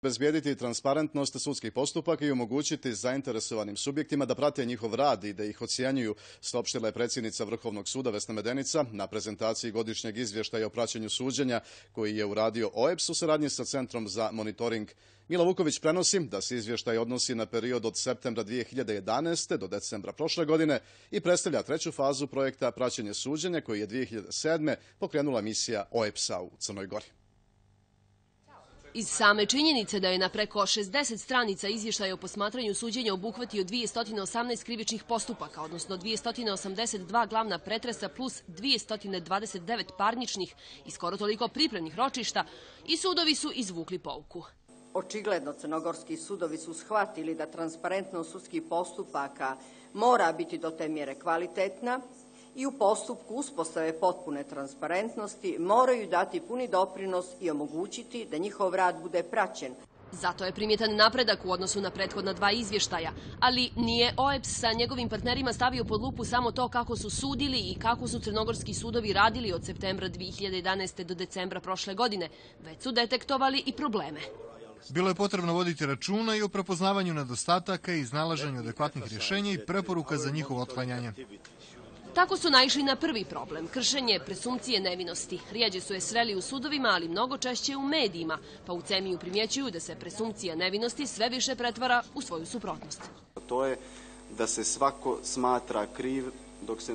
obezbijediti transparentnost sudskih postupaka i omogućiti zainteresovanim subjektima da prate njihov rad i da ih ocjenjuju, saopštila je predsjednica Vrhovnog suda Vesna Medenica na prezentaciji godišnjeg izvještaja o praćenju suđenja koji je uradio OEBS u saradnji sa Centrom za monitoring. Mila Vuković prenosi da se izvještaj odnosi na period od septembra 2011. do decembra prošle godine i predstavlja treću fazu projekta praćenje suđenja koji je 2007. pokrenula misija OEBS-a u Crnoj Gori. Iz same činjenice da je na preko 60 stranica izvještaja o posmatranju suđenja obuhvatio 218 krivičnih postupaka, odnosno 282 glavna pretresa plus 229 parničnih i skoro toliko pripremnih ročišta, i sudovi su izvukli pouku. Očigledno crnogorski sudovi su shvatili da transparentnost sudskih postupaka mora biti do te mjere kvalitetna i u postupku uspostave potpune transparentnosti moraju dati puni doprinos i omogućiti da njihov rad bude praćen. Zato je primjetan napredak u odnosu na prethodna dva izvještaja, ali nije OEBS sa njegovim partnerima stavio pod lupu samo to kako su sudili i kako su crnogorski sudovi radili od septembra 2011. do decembra prošle godine, već su detektovali i probleme. Bilo je potrebno voditi računa i o prepoznavanju nedostataka i iznalaženju adekvatnih rješenja i preporuka za njihovo otklanjanje. Tako su naišli na prvi problem, kršenje presumpcije nevinosti. Rijeđe su je sreli u sudovima, ali mnogo češće u medijima, pa u CEMI-u primjećuju da se presumpcija nevinosti sve više pretvara u svoju suprotnost. To je da se svako smatra kriv dok se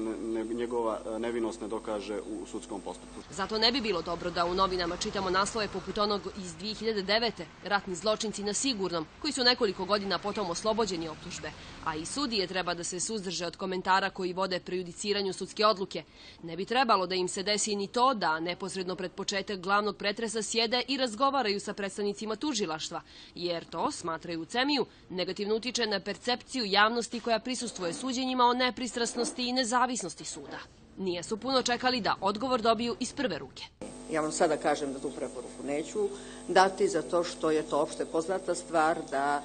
njegova nevinost ne dokaže u sudskom postupku. Zato ne bi bilo dobro da u novinama čitamo naslove poput onog iz 2009. Ratni zločinci na sigurnom, koji su nekoliko godina potom oslobođeni optužbe. A i sudije treba da se suzdrže od komentara koji vode prejudiciranju sudske odluke. Ne bi trebalo da im se desi ni to da neposredno pred početak glavnog pretresa sjede i razgovaraju sa predstavnicima tužilaštva, jer to, smatraju u CEMI-u, negativno utiče na percepciju javnosti koja prisustvuje suđenjima o nepristrasnosti i nezavisnosti suda. Nije su puno čekali da odgovor dobiju iz prve ruke. Ja vam sada kažem da tu preporuku neću dati, zato što je to opšte poznata stvar da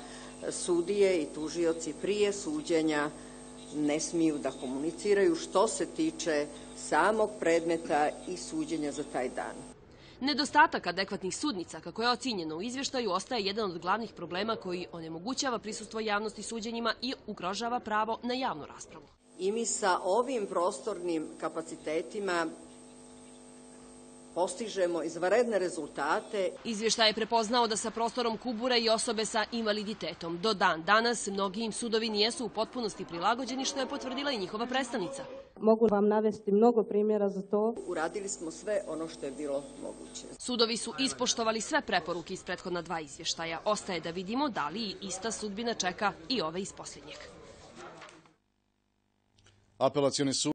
sudije i tužioci prije suđenja ne smiju da komuniciraju što se tiče samog predmeta i suđenja za taj dan. Nedostatak adekvatnih sudnica, kako je ocenjeno u izvještaju, ostaje jedan od glavnih problema koji onemogućava prisustvo javnosti suđenjima i ugrožava pravo na javnu raspravu. I mi sa ovim prostornim kapacitetima postižemo izvanredne rezultate. Izvještaj je prepoznao da sa prostorom kubure i osobe sa invaliditetom. Do dan danas mnogi im sudovi nijesu u potpunosti prilagođeni, što je potvrdila i njihova predstavnica. Mogu vam navesti mnogo primjera za to. Uradili smo sve ono što je bilo moguće. Sudovi su ispoštovali sve preporuke iz prethodna dva izvještaja. Ostaje da vidimo da li ista sudbina čeka i ove iz posljednjeg. Apelacioni sud